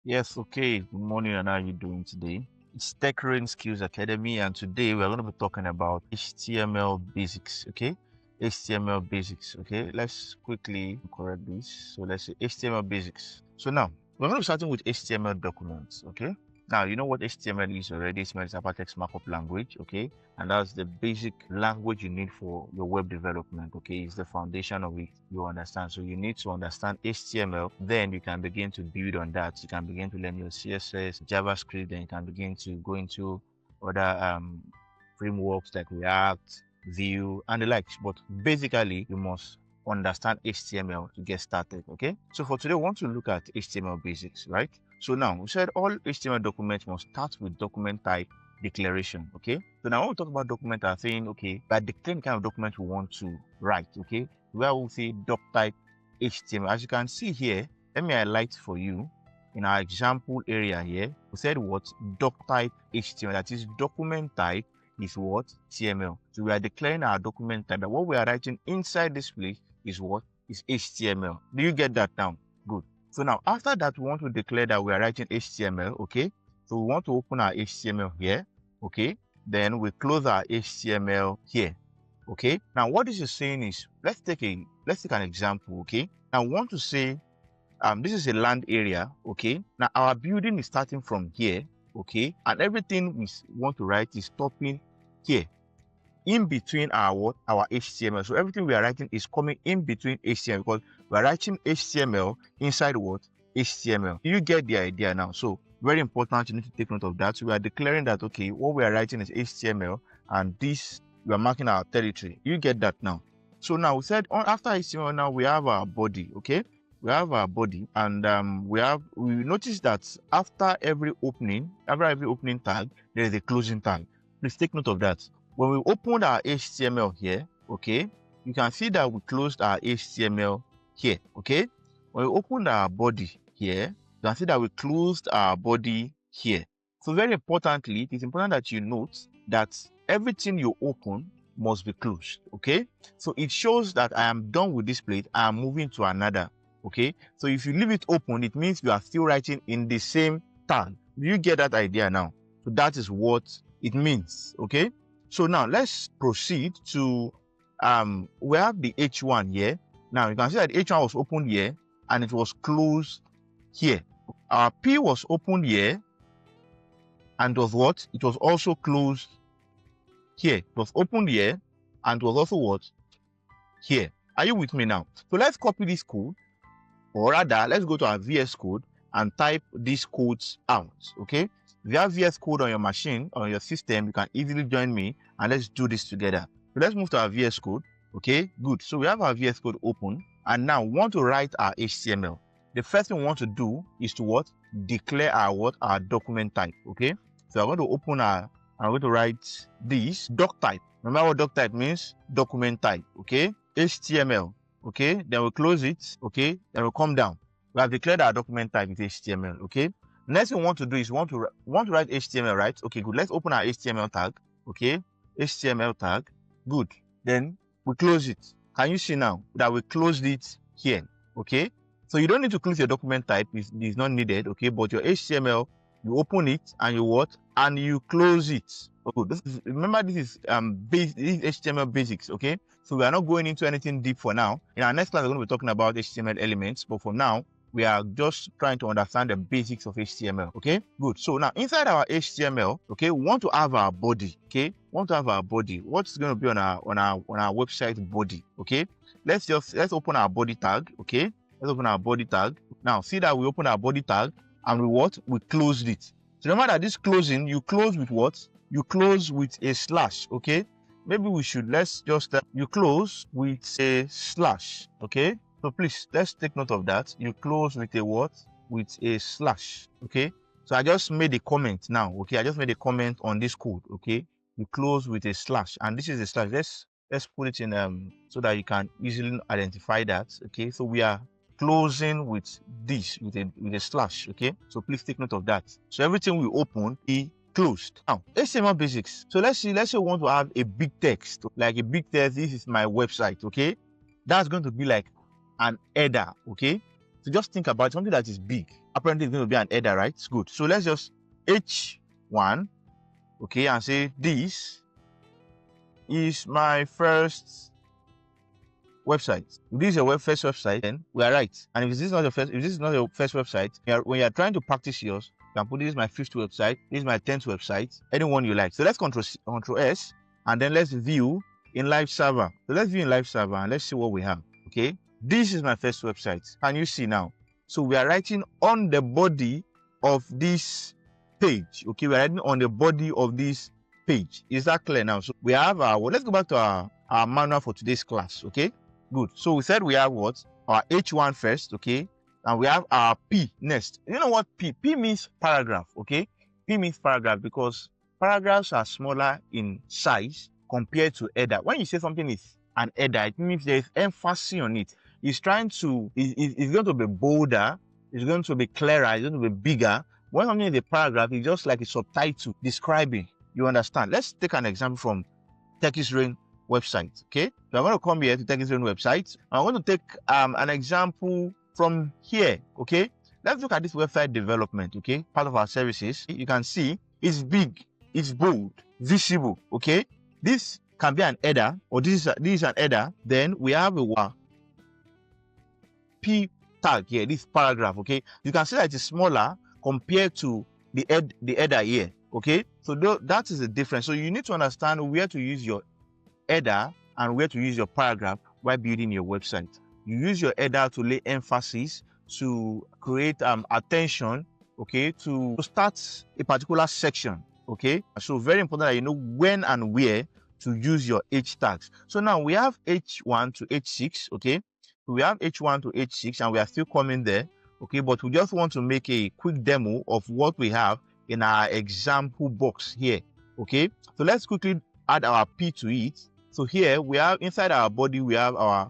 Yes, okay. Good morning, and how are you doing today? It's TechiesReign Skills Academy, and today we're going to be talking about HTML basics. Okay, HTML basics. Okay, let's quickly correct this. So let's say HTML basics. So now we're going to be starting with HTML documents. Okay, now you know what HTML is already. HTML is hypertext markup language. Okay, and that's the basic language you need for your web development. Okay, it's the foundation of it. You understand? So you need to understand HTML, then you can begin to build on that. You can begin to learn your CSS, JavaScript, then you can begin to go into other frameworks like React, Vue, and the likes. But basically, you must understand HTML to get started. Okay, so for today, we want to look at HTML basics, right? So now we said all HTML documents must start with document type declaration. Okay, so now when we talk about document, I'm saying okay, by declaring the kind of document we want to write. Okay, where we'll say doc type HTML. As you can see here, let me highlight for you in our example area here. We said what doc type HTML, that is document type is what HTML. So we are declaring our document type, that what we are writing inside this place is what is HTML. Do you get that now? Good. So now after that, we want to declare that we are writing HTML. Okay, so we want to open our HTML here. Okay, then we close our HTML here. Okay, now what this is saying is, let's take an example. Okay, now we want to say this is a land area. Okay, now our building is starting from here. Okay, and everything we want to write is stopping here in between our HTML. So everything we are writing is coming in between HTML, because we are writing HTML inside what HTML. You get the idea now? So very important, you need to take note of that. So we are declaring that okay, what we are writing is HTML, and this we are marking our territory. You get that now? So now we said after HTML, now we have our body. Okay, we have our body, and we notice that after every opening tag, there is a closing tag. Please take note of that. When we opened our HTML here, okay, you can see that we closed our HTML here. Okay, when we opened our body here, you can see that we closed our body here. So very importantly, it is important that you note that everything you open must be closed. Okay, so it shows that I am done with this plate, I am moving to another. Okay, so if you leave it open, it means you are still writing in the same tag. Do you get that idea now? So that is what it means. Okay, so now let's proceed to we have the H1 here. Now you can see that H1 was opened here and it was closed here. Our P was opened here and was what? It was also closed here. It was opened here and was also what? Here. Are you with me now? So let's copy this code, or rather, let's go to our VS Code and type these codes out. Okay, if you have VS Code on your machine, on your system, you can easily join me and let's do this together. So let's move to our VS Code. Okay, good. So we have our VS Code open, and now we want to write our HTML. The first thing we want to do is to what? Declare our document type. Okay, so I'm going to open I'm going to write this doc type. Remember what doc type means? Document type. Okay, HTML. Okay, then we'll close it. Okay, then we'll come down. We have declared our document type with HTML. Okay, next thing we want to do is we want to write HTML, right? Okay, good. Let's open our HTML tag. Okay, HTML tag. Good. Then we close it. Can you see now that we closed it here? Okay, so you don't need to close your document type. It's not needed. Okay, but your HTML, you open it and you what? And you close it. Oh, remember this is HTML basics. Okay, so we are not going into anything deep for now. In our next class, we're going to be talking about HTML elements, but for now, we are just trying to understand the basics of HTML. Okay, good. So now inside our HTML, okay, we want to have our body. Okay, want to have our body. What's going to be on our website body? Okay, let's open our body tag. Okay, let's open our body tag. Now see that we open our body tag and we closed it. So remember that this closing, you close with what? You close with a slash. Okay, maybe we should, let's just you close with a slash. Okay, so please let's take note of that. You close with a what? With a slash. Okay, so I just made a comment now. Okay, I just made a comment on this code. Okay, you close with a slash, and this is a slash. Let's put it in so that you can easily identify that. Okay, so we are closing with this with a slash. Okay, so please take note of that. So everything we open is closed. Now HTML basics. So let's say we want to have a big text, like a big text. This is my website. Okay, that's going to be like an header. Okay, so just think about something that is big. apparently it's going to be an header, right? It's good. So let's just H1, okay, and say this is my first website. If this is your first website, then we are right. And if this is not your first website, when you are trying to practice yours, you can put this is my 5th website, this is my 10th website, anyone you like. So let's Control S, and then let's view in live server. So let's view in live server and let's see what we have. Okay, this is my first website. Can you see now? So we are writing on the body of this page. Okay, we are writing on the body of this page. Is that clear now? So we have our, well, let's go back to our manual for today's class. Okay, good. So we said we have what? Our H1 first, okay? And we have our P next. You know what P? P means paragraph, okay? P means paragraph because paragraphs are smaller in size compared to header. When you say something is an header, it means there is emphasis on it. It's going to be bolder, it's going to be clearer, it's going to be bigger. When something is a paragraph, it's just like a subtitle describing. You understand? Let's take an example from TechiesReign website. Okay, so I'm going to come here to TechiesReign website. I'm going to take an example from here. Okay, let's look at this website development. Okay, part of our services. You can see it's big, it's bold, visible. Okay, this can be an header, or this is an header. Then we have a P tag here, this paragraph. Okay, you can see that it's smaller compared to the header here. Okay, so that is the difference. So you need to understand where to use your header and where to use your paragraph while building your website. You use your header to lay emphasis, to create attention, okay, to start a particular section. Okay, so very important that you know when and where to use your H tags. So now we have H1 to H6. Okay, we have H1 to H6 and we are still coming there. Okay, but we just want to make a quick demo of what we have in our example box here. Okay, so let's quickly add our P to it. So here we have inside our body, we have our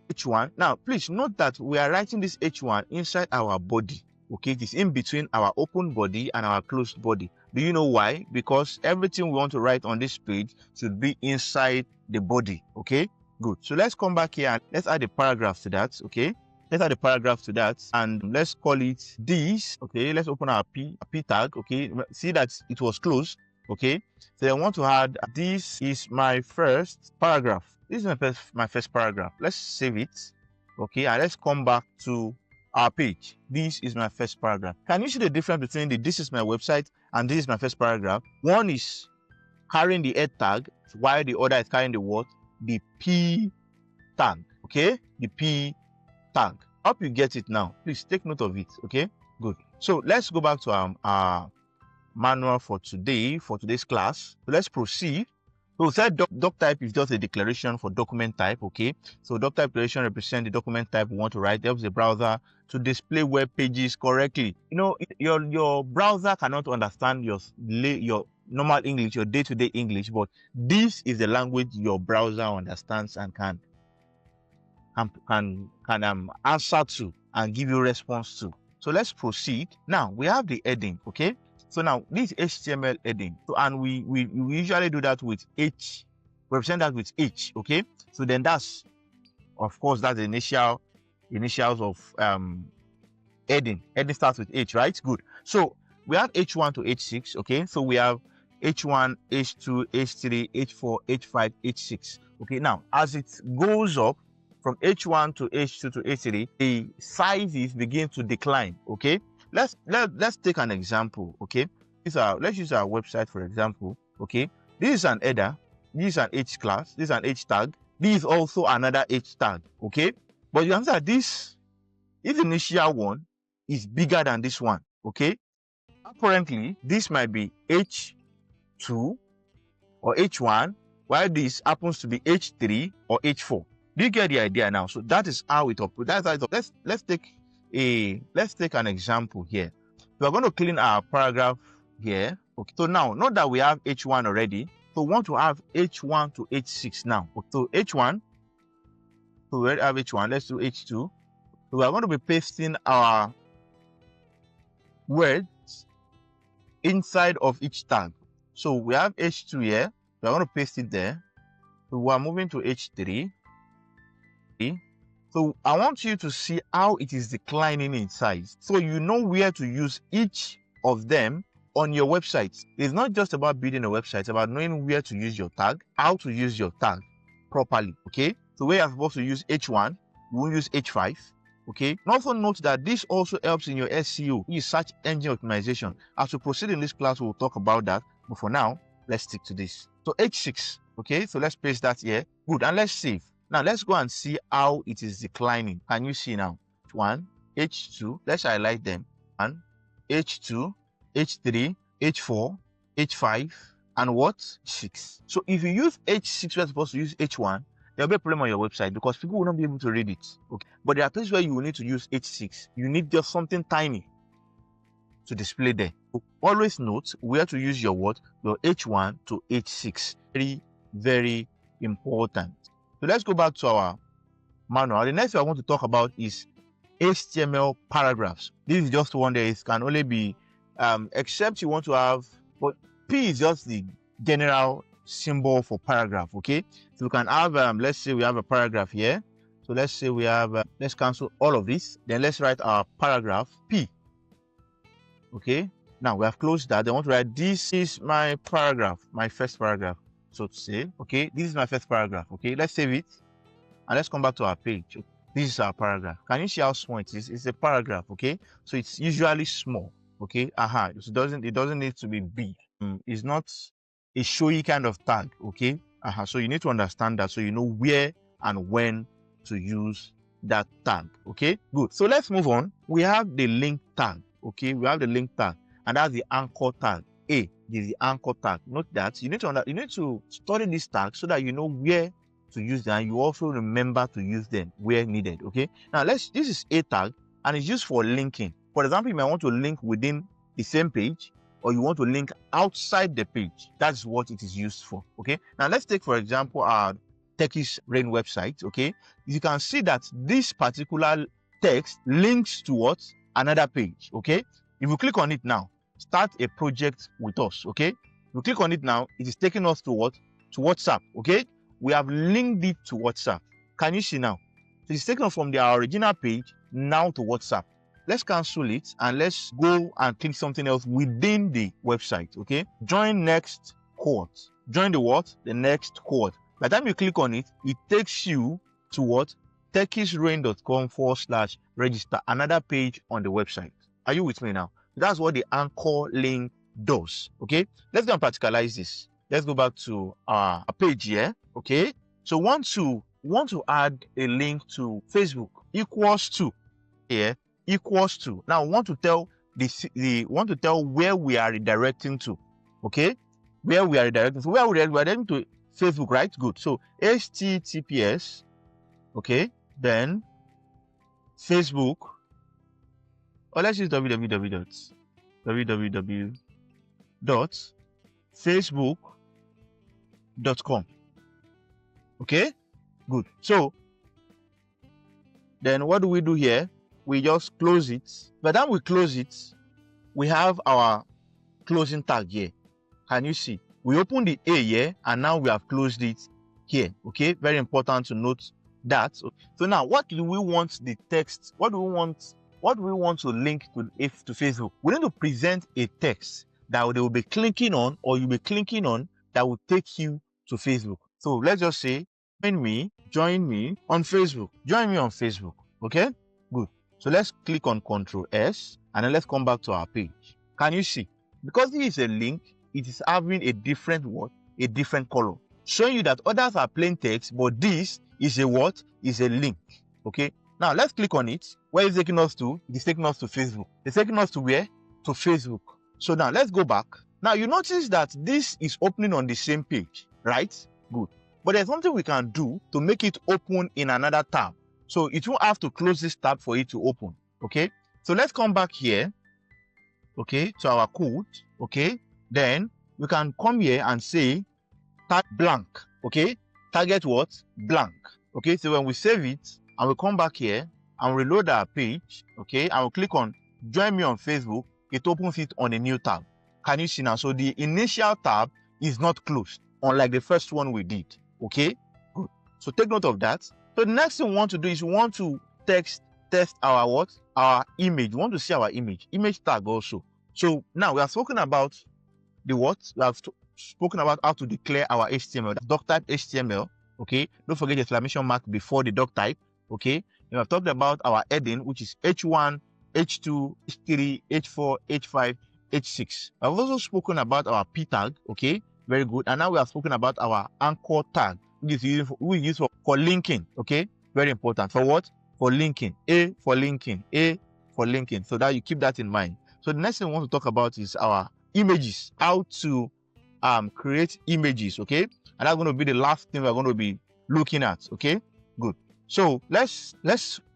H1. Now, please note that we are writing this H1 inside our body. Okay, it is in between our open body and our closed body. Do you know why? Because everything we want to write on this page should be inside the body. Okay, good. So let's come back here and let's add a paragraph to that. Okay, let's add a paragraph to that and let's call it this. Okay, let's open our P tag. Okay, see that it was closed. Okay, so I want to add this is my first paragraph. This is my first paragraph. Let's save it. Okay, and let's come back to our page. This is my first paragraph. Can you see the difference between the this is my website and this is my first paragraph? One is carrying the head tag while the other is carrying the what? The P tag. Okay, the P tag. Hope you get it now. Please take note of it. Okay, good. So let's go back to our manual for today, for today's class. So let's proceed. So we said doc type is just a declaration for document type. Okay, so doc type declaration represents the document type we want to write. It helps the browser to display web pages correctly. You know, your browser cannot understand your normal English, your day-to-day English, but this is the language your browser understands and can answer to and give you response to. So let's proceed. Now we have the heading. Okay, so now this HTML heading. So and we usually do that with H, represent that with H. Okay, so then that's, of course, that's the initials of heading. Heading starts with H, right? Good. So we have H1 to H6. Okay, so we have H1, H2, H3, H4, H5, H6. Okay, now as it goes up from H1 to H2 to H3, the sizes begin to decline. Okay, let's take an example. Okay, let's use our website for example. Okay, this is an header, this is an H class, this is an H tag, this is also another H tag. Okay, but you understand this initial one is bigger than this one. Okay, apparently this might be H2 or H1, while this happens to be H3 or H4. Do you get the idea now? So that is how it operates. Let's take an example here. We are going to clean our paragraph here. Okay. So now, not that we have H1 already, so we want to have H1 to H6 now. So H1, so we already have H1. Let's do H2. So we are going to be pasting our words inside of each tag. So we have H2 here. We are going to paste it there. So we are moving to H3. So I want you to see how it is declining in size, so you know where to use each of them on your website. It's not just about building a website, it's about knowing where to use your tag, how to use your tag properly. Okay, so where you're supposed to use H1, you won't use H5. Okay, and also note that this also helps in your SEO, your search engine optimization. As we proceed in this class, we'll talk about that, but for now, let's stick to this. So H6, okay, so let's paste that here. Good, and let's save. Now let's go and see how it is declining. Can you see now? H1, H2, let's highlight them. And H2, H3, H4, H5, and what? 6. So if you use H6, we're supposed to use H1, there'll be a problem on your website because people will not be able to read it. Okay, but there are places where you will need to use H6. You need just something tiny to display there. So always note where to use your what? Your H1 to H6. Very, very important. So let's go back to our manual. The next thing I want to talk about is HTML paragraphs. This is just one that it can only be, except you want to have, but P is just the general symbol for paragraph. Okay, so we can have, let's say we have a paragraph here. So let's say we have, let's cancel all of this. Then let's write our paragraph P. Okay, now we have closed that. I want to write, this is my paragraph, my first paragraph, so to say. Okay, this is my first paragraph. Okay, let's save it and let's come back to our page. This is our paragraph. Can you see how small it is? It's a paragraph. Okay, so it's usually small. Okay, so it doesn't need to be big. It's not a showy kind of tag. Okay, so you need to understand that, so you know where and when to use that tag. Okay, good. So let's move on. We have the link tag. Okay, we have the link tag, and that's the anchor tag. A is the anchor tag. Note that you need to study this tag so that you know where to use them. You also remember to use them where needed. Okay, now this is a tag, and it's used for linking. For example, you might want to link within the same page, or you want to link outside the page. That's what it is used for. Okay, now let's take, for example, our TechiesReign website. Okay, you can see that this particular text links to what? Another page. Okay, if you click on it now, start a project with us. Okay, if you click on it now, it is taking us to what? To WhatsApp. Okay, we have linked it to WhatsApp. Can you see now? So it's taken us from our original page now to WhatsApp. Let's cancel it and let's go and click something else within the website. Okay, join next cohort. Join the what? The next cohort. By the time you click on it, it takes you to what? TechiesReign.com/register, another page on the website. Are you with me now? That's what the anchor link does. Okay, let's go and practicalize this. Let's go back to our page here. Okay, so want to add a link to Facebook equals to here equals to. Now want to tell where we are redirecting to. Okay, where we are redirecting. So where we are redirecting to Facebook, right? Good. So HTTPS. Okay, then Facebook, or let's use www.facebook.com. Okay, good. So then what do we do here? We just close it. By the time we close it, we have our closing tag here. Can you see? We open the A here, and now we have closed it here. Okay, very important to note that. So now, what do we want the text? What do we want to link to Facebook? We need to present a text that they will be clicking on, or you'll be clicking on, that will take you to Facebook. So let's just say, join me on Facebook. Join me on Facebook. Okay, good. So let's click on Ctrl S, and then let's come back to our page. Can you see? Because this is a link, it is having a different word, a different color, showing you that others are plain text, but this is a what? Is a link. Okay, now let's click on it. Where is it taking us to? It is taking us to Facebook. It's taking us to where? To Facebook. So now let's go back. Now you notice that this is opening on the same page, right? Good. But there's something we can do to make it open in another tab. So it won't have to close this tab for it to open. Okay, so let's come back here. Okay, to our code. Okay, then we can come here and say tag blank. Okay, target what? Blank. Okay, so when we save it and we come back here and reload our page, okay, and we click on join me on Facebook, it opens it on a new tab. Can you see now? So the initial tab is not closed, unlike the first one we did. Okay, good. So take note of that. So the next thing we want to do is we want to test our what? Our image. We want to see our image tag also. So now we have spoken about the what? We have spoken about how to declare our HTML, doc type HTML. Okay, don't forget the exclamation mark before the doc type. Okay, we have talked about our heading, which is H1, H2, H3, H4, H5, H6. I've also spoken about our P tag. Okay, very good. And now we have spoken about our anchor tag, which is used for linking. Okay, very important. For what? For linking. A for linking. A for linking. So that you keep that in mind. So the next thing we want to talk about is our images, how to create images. Okay, and that's going to be the last thing we're going to be looking at. Okay, good. So let's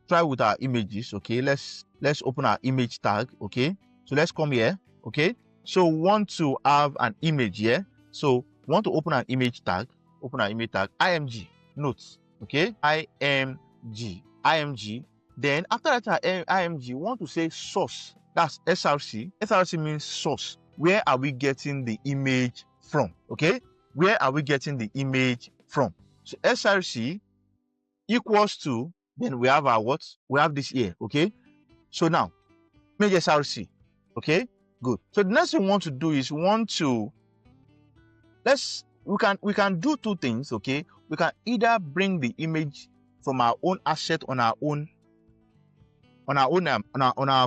try with our images. Okay, let's open our image tag. Okay, so let's come here. Okay, so we want to have an image here. So we want to open an image tag. Open our image tag, img notes. Okay, img. Then after that img, we want to say source. That's src. Src means source. Where are we getting the image from? Okay, where are we getting the image from? So src equals to, then we have our what? We have this here. Okay, so now image src. Okay, good. So the next thing we want to do is we want to we can do two things. Okay, we can either bring the image from our own asset on our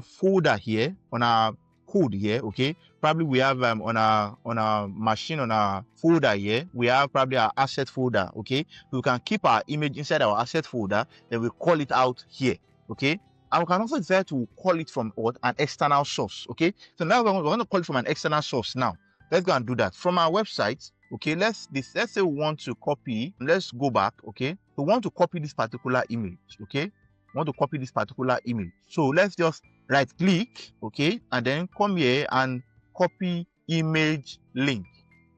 folder here, on our code here. Okay, probably we have on our machine, on our folder here, we have probably our asset folder. Okay, we can keep our image inside our asset folder, then we call it out here. Okay, and we can also decide to call it from what? An external source. Okay, so now we're going to call it from an external source. Now let's go and do that from our website. Okay, let's say we want to copy. Let's go back. Okay, we want to copy this particular image. Okay, want to copy this particular image. So let's just right click. Okay, and then come here and copy image link.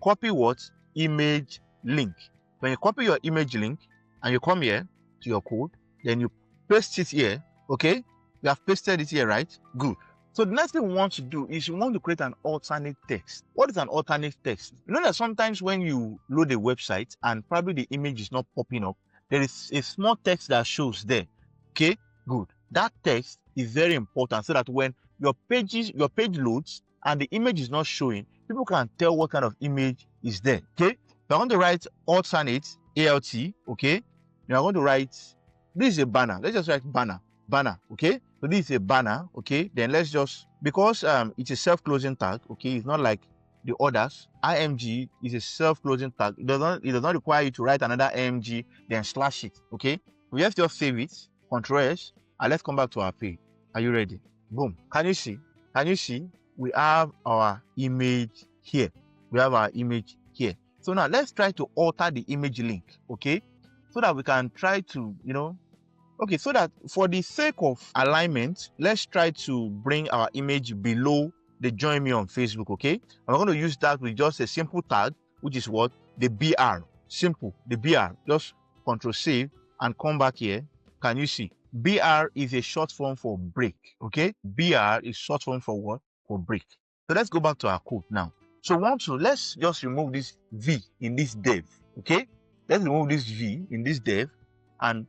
Copy what? Image link. When you copy your image link and you come here to your code, then you paste it here. Okay, we have pasted it here, right? Good. So the next thing we want to do is we want to create an alternate text. What is an alternate text? You know that sometimes when you load a website and probably the image is not popping up, there is a small text that shows there. Okay, good. That text is very important so that when your page loads and the image is not showing, people can tell what kind of image is there. Okay, we're going to write alternate alt. Okay, we're going to write, this is a banner. Let's just write banner. Okay, so this is a banner. Okay, then let's just, because it's a self-closing tag. Okay, it's not like the others. img is a self-closing tag. It does not require you to write another img then slash it. Okay, we have to just save it, Ctrl S, and let's come back to our page. Are you ready? Boom. Can you see we have our image here. We have our image here. So now let's try to alter the image link. Okay, so that we can try to, okay, so that for the sake of alignment, let's try to bring our image below the join me on Facebook. Okay, I'm going to use that with just a simple tag, which is what? The BR. Simple, the BR. Just Ctrl save and come back here. Can you see? BR is a short form for break. Okay, BR is short form for what? For break. So let's go back to our code now. So let's just remove this V in this dev. Okay, let's remove this V in this dev and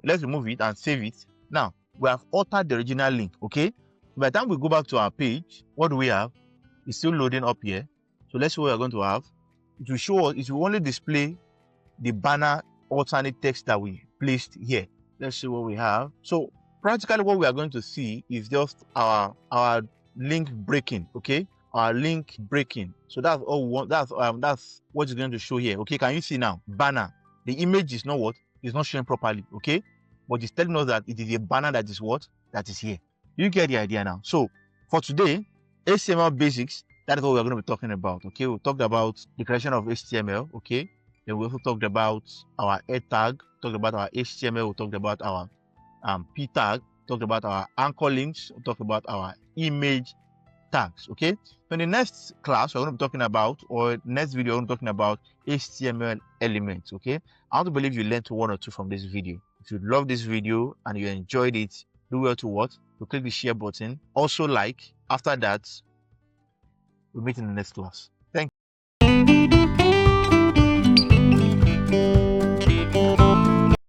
let's remove it and save it. Now we have altered the original link. Okay, by the time we go back to our page, what do we have? It's still loading up here. So let's see what we're going to have. It will show us, it will only display the banner alternate text that we placed here. Let's see what we have. So practically what we are going to see is just our link breaking. Okay, our link breaking. So that's all we want. That's what is going to show here. Okay, can you see now? Banner. The image is not what? It's not showing properly. Okay, but it's telling us that it is a banner that is what? That is here. You get the idea now. So for today, HTML basics, that is what we're going to be talking about. Okay, we talked about the creation of HTML. Okay, then we also talked about our head tag, talked about our HTML, we talked about our P tag, talked about our anchor links, we talked about our image tags. Okay, so in the next class we're going to be talking about, or next video we're going to be talking about HTML elements. Okay, I want to believe you learned one or two from this video. If you love this video and you enjoyed it, do well to what? To click the share button. Also like. After that, we'll meet in the next class.